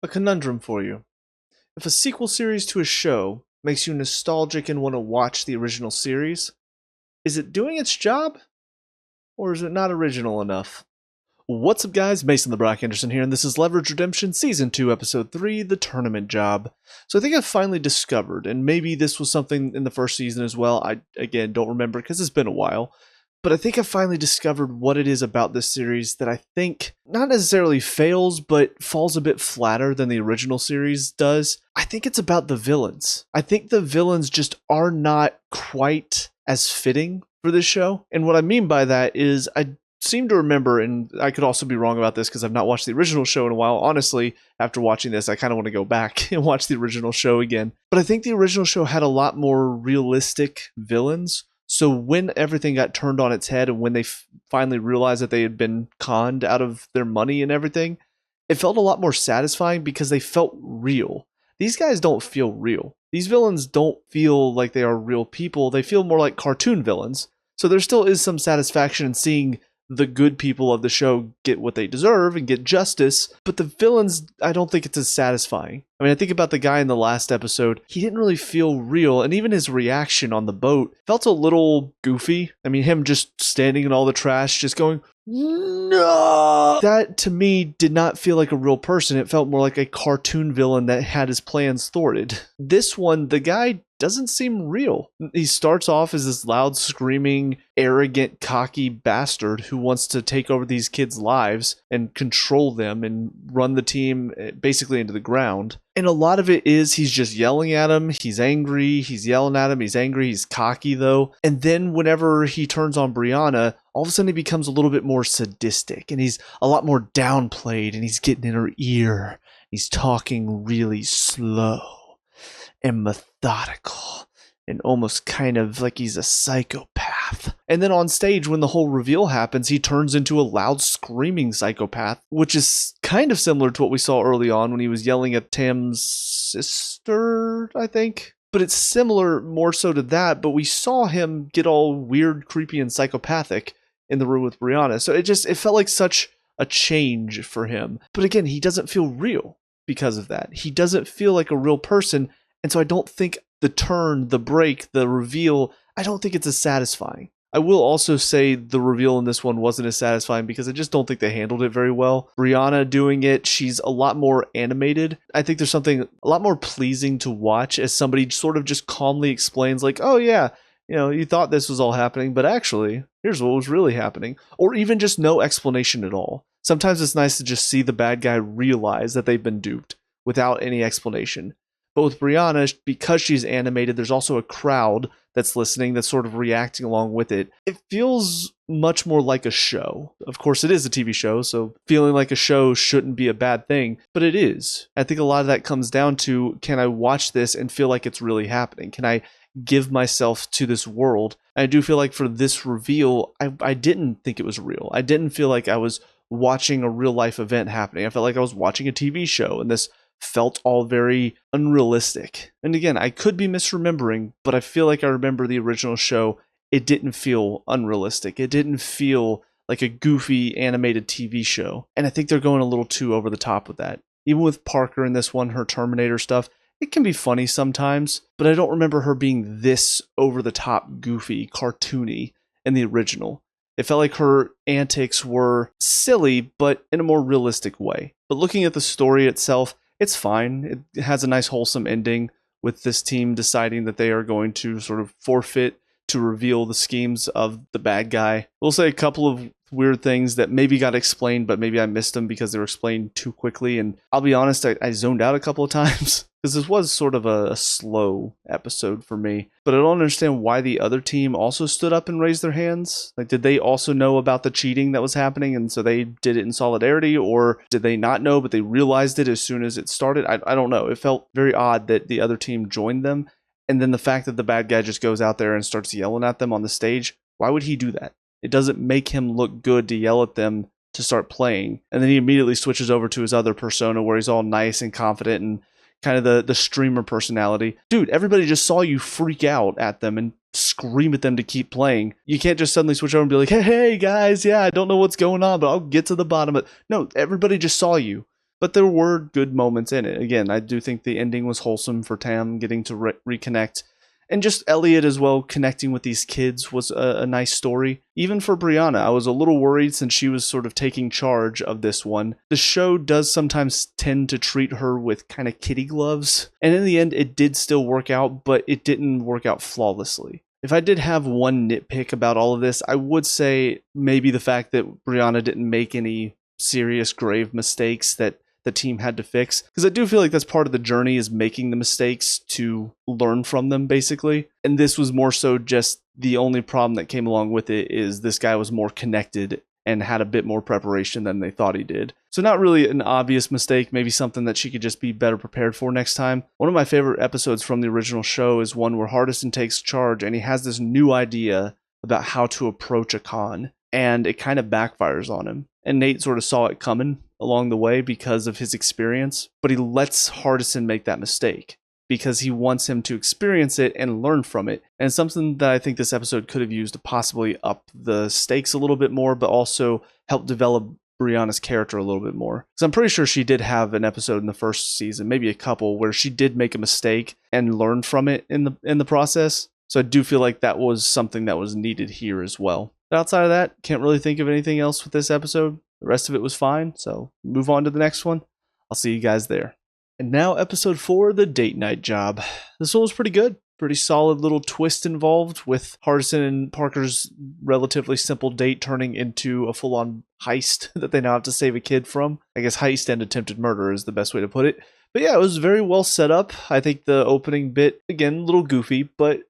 A conundrum for you. If a sequel series to a show makes you nostalgic and want to watch the original series, is it doing its job? Or is it not original enough? What's up, guys? Mason the Brock Anderson here, and this is Leverage Redemption Season 2, Episode 3, The Tournament Job. So I think I've finally discovered, and maybe this was something in the first season as well, I, again, don't remember because it's been a while, but I think I've finally discovered what it is about this series that I think not necessarily fails, but falls a bit flatter than the original series does. I think it's about the villains. I think the villains just are not quite as fitting for this show. And what I mean by that is I seem to remember, and I could also be wrong about this because I've not watched the original show in a while. Honestly, after watching this, I kind of want to go back and watch the original show again. But I think the original show had a lot more realistic villains. So when everything got turned on its head and when they finally realized that they had been conned out of their money and everything, it felt a lot more satisfying because they felt real. These guys don't feel real. These villains don't feel like they are real people. They feel more like cartoon villains. So there still is some satisfaction in seeing the good people of the show get what they deserve and get justice, but the villains, I don't think it's as satisfying. I mean, I think about the guy in the last episode, he didn't really feel real, and even his reaction on the boat felt a little goofy. I mean, him just standing in all the trash, just going, no! That, to me, did not feel like a real person. It felt more like a cartoon villain that had his plans thwarted. This one, the guy doesn't seem real. He starts off as this loud, screaming, arrogant, cocky bastard who wants to take over these kids' lives and control them and run the team basically into the ground. And a lot of it is he's just yelling at him. He's angry. He's yelling at him. He's angry. He's cocky, though. And then whenever he turns on Brianna, all of a sudden he becomes a little bit more sadistic and he's a lot more downplayed and he's getting in her ear. He's talking really slow and methodical and almost kind of like he's a psychopath. And then on stage, when the whole reveal happens, he turns into a loud screaming psychopath, which is kind of similar to what we saw early on when he was yelling at Tam's sister, I think. But it's similar more so to that, but we saw him get all weird, creepy, and psychopathic in the room with Brianna. So it felt like such a change for him. But again, he doesn't feel real because of that. He doesn't feel like a real person. And so I don't think the turn, the break, the reveal, I don't think it's as satisfying. I will also say the reveal in this one wasn't as satisfying because I just don't think they handled it very well. Brianna doing it, she's a lot more animated. I think there's something a lot more pleasing to watch as somebody sort of just calmly explains like, oh yeah, you thought this was all happening, but actually, here's what was really happening. Or even just no explanation at all. Sometimes it's nice to just see the bad guy realize that they've been duped without any explanation. But with Brianna, because she's animated, there's also a crowd that's listening, that's sort of reacting along with it. It feels much more like a show. Of course, it is a TV show, so feeling like a show shouldn't be a bad thing, but it is. I think a lot of that comes down to, can I watch this and feel like it's really happening? Can I give myself to this world? And I do feel like for this reveal, I didn't think it was real. I didn't feel like I was watching a real life event happening. I felt like I was watching a TV show, and this felt all very unrealistic. And again, I could be misremembering, but I feel like I remember the original show. It didn't feel unrealistic. It didn't feel like a goofy animated TV show. And I think they're going a little too over the top with that. Even with Parker in this one, her Terminator stuff, it can be funny sometimes, but I don't remember her being this over the top, goofy, cartoony in the original. It felt like her antics were silly, but in a more realistic way. But looking at the story itself, it's fine. It has a nice wholesome ending with this team deciding that they are going to sort of forfeit to reveal the schemes of the bad guy. We'll say a couple of weird things that maybe got explained, but maybe I missed them because they were explained too quickly. And I'll be honest, I zoned out a couple of times because this was sort of a slow episode for me. But I don't understand why the other team also stood up and raised their hands. Like, did they also know about the cheating that was happening and so they did it in solidarity? Or did they not know but they realized it as soon as it started? I don't know. It felt very odd that the other team joined them. And then the fact that the bad guy just goes out there and starts yelling at them on the stage, why would he do that? It doesn't make him look good to yell at them to start playing. And then he immediately switches over to his other persona where he's all nice and confident and kind of the streamer personality. Dude, everybody just saw you freak out at them and scream at them to keep playing. You can't just suddenly switch over and be like, hey guys, yeah, I don't know what's going on, but I'll get to the bottom of it. No, everybody just saw you. but there were good moments in it. Again, I do think the ending was wholesome for Tam getting to reconnect. And just Elliot as well, connecting with these kids was a nice story. Even for Brianna, I was a little worried since she was sort of taking charge of this one. The show does sometimes tend to treat her with kind of kitty gloves. And in the end, it did still work out, but it didn't work out flawlessly. If I did have one nitpick about all of this, I would say maybe the fact that Brianna didn't make any serious grave mistakes that the team had to fix, because I do feel like that's part of the journey, is making the mistakes to learn from them, basically. And this was more so just the only problem that came along with it is this guy was more connected and had a bit more preparation than they thought he did. So not really an obvious mistake, maybe something that she could just be better prepared for next time. One of my favorite episodes from the original show is one where Hardison takes charge and he has this new idea about how to approach a con, and it kind of backfires on him. And Nate sort of saw it coming along the way because of his experience, but he lets Hardison make that mistake because he wants him to experience it and learn from it. And it's something that I think this episode could have used to possibly up the stakes a little bit more, but also help develop Brianna's character a little bit more. Because I'm pretty sure she did have an episode in the first season, maybe a couple, where she did make a mistake and learn from it in the process. So I do feel like that was something that was needed here as well. But outside of that, can't really think of anything else with this episode. The rest of it was fine, so move on to the next one. I'll see you guys there. And now episode 4, the date night job. This one was pretty good. Pretty solid little twist involved with Hardison and Parker's relatively simple date turning into a full-on heist that they now have to save a kid from. I guess heist and attempted murder is the best way to put it. But yeah, it was very well set up. I think the opening bit, again, a little goofy, but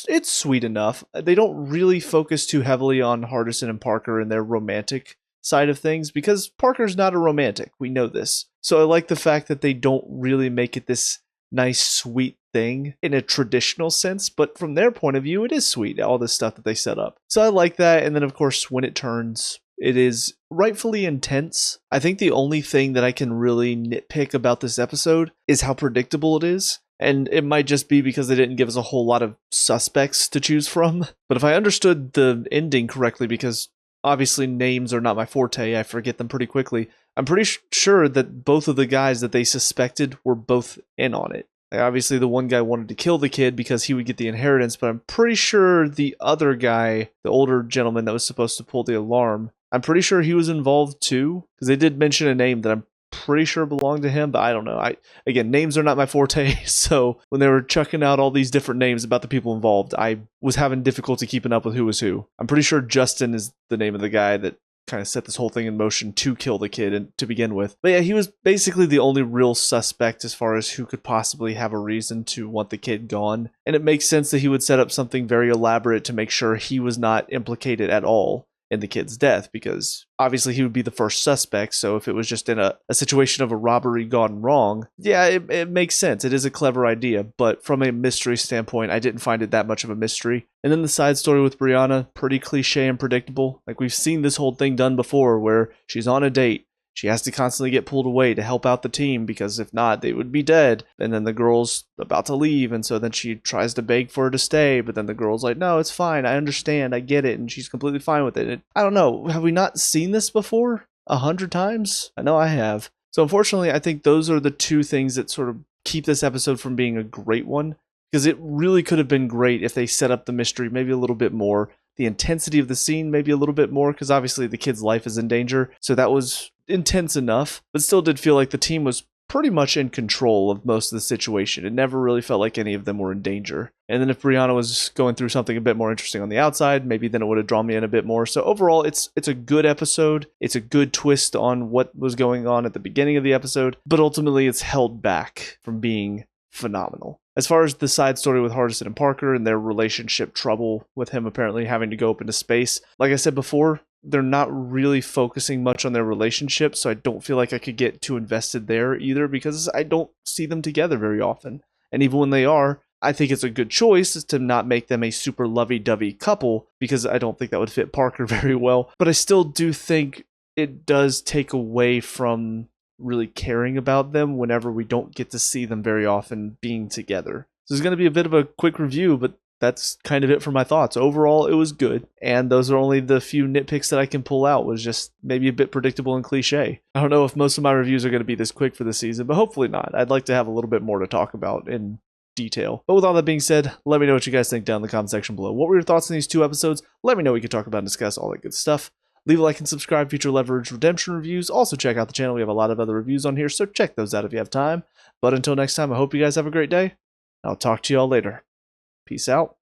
it's sweet enough. They don't really focus too heavily on Hardison and Parker and their romantic side of things because Parker's not a romantic. We know this. So I like the fact that they don't really make it this nice, sweet thing in a traditional sense, but from their point of view, it is sweet, all this stuff that they set up. So I like that. And then, of course, when it turns, it is rightfully intense. I think the only thing that I can really nitpick about this episode is how predictable it is. And it might just be because they didn't give us a whole lot of suspects to choose from. But if I understood the ending correctly, because obviously names are not my forte, I forget them pretty quickly, I'm pretty sure that both of the guys that they suspected were both in on it. Like, obviously, the one guy wanted to kill the kid because he would get the inheritance, but I'm pretty sure the other guy, the older gentleman that was supposed to pull the alarm, I'm pretty sure he was involved too, because they did mention a name that I'm pretty sure belonged to him, but I don't know. Again, names are not my forte, so when they were chucking out all these different names about the people involved, I was having difficulty keeping up with who was who. I'm pretty sure Justin is the name of the guy that kind of set this whole thing in motion to kill the kid and to begin with. But yeah, he was basically the only real suspect as far as who could possibly have a reason to want the kid gone. And it makes sense that he would set up something very elaborate to make sure he was not implicated at all in the kid's death, because obviously he would be the first suspect. So if it was just in a situation of a robbery gone wrong, yeah, it makes sense. It is a clever idea, but from a mystery standpoint, I didn't find it that much of a mystery. And then the side story with Brianna, pretty cliche and predictable. Like, we've seen this whole thing done before where she's on a date. She has to constantly get pulled away to help out the team because if not, they would be dead. And then the girl's about to leave, and so then she tries to beg for her to stay, but then the girl's like, no, it's fine, I understand, I get it, and she's completely fine with it. I don't know, have we not seen this before 100 times? I know I have. So unfortunately, I think those are the two things that sort of keep this episode from being a great one, because it really could have been great if they set up the mystery maybe a little bit more, the intensity of the scene maybe a little bit more, because obviously the kid's life is in danger, so that was intense enough, but still did feel like the team was pretty much in control of most of the situation. It never really felt like any of them were in danger. And then if Brianna was going through something a bit more interesting on the outside, maybe then it would have drawn me in a bit more. So overall, it's a good episode. It's a good twist on what was going on at the beginning of the episode, but ultimately it's held back from being phenomenal. As far as the side story with Hardison and Parker and their relationship trouble with him apparently having to go up into space, like I said before, they're not really focusing much on their relationship, so I don't feel like I could get too invested there either, because I don't see them together very often. And even when they are, I think it's a good choice to not make them a super lovey-dovey couple, because I don't think that would fit Parker very well. But I still do think it does take away from really caring about them whenever we don't get to see them very often being together. So it's going to be a bit of a quick review, but that's kind of it for my thoughts. Overall, it was good, and those are only the few nitpicks that I can pull out. Was just maybe a bit predictable and cliche. I don't know if most of my reviews are going to be this quick for the season, but hopefully not. I'd like to have a little bit more to talk about in detail. But with all that being said, let me know what you guys think down in the comment section below. What were your thoughts on these 2 episodes? Let me know. We can talk about and discuss all that good stuff. Leave a like and subscribe for future Leverage Redemption reviews. Also check out the channel. We have a lot of other reviews on here, so check those out if you have time. But until next time, I hope you guys have a great day. I'll talk to you all later. Peace out.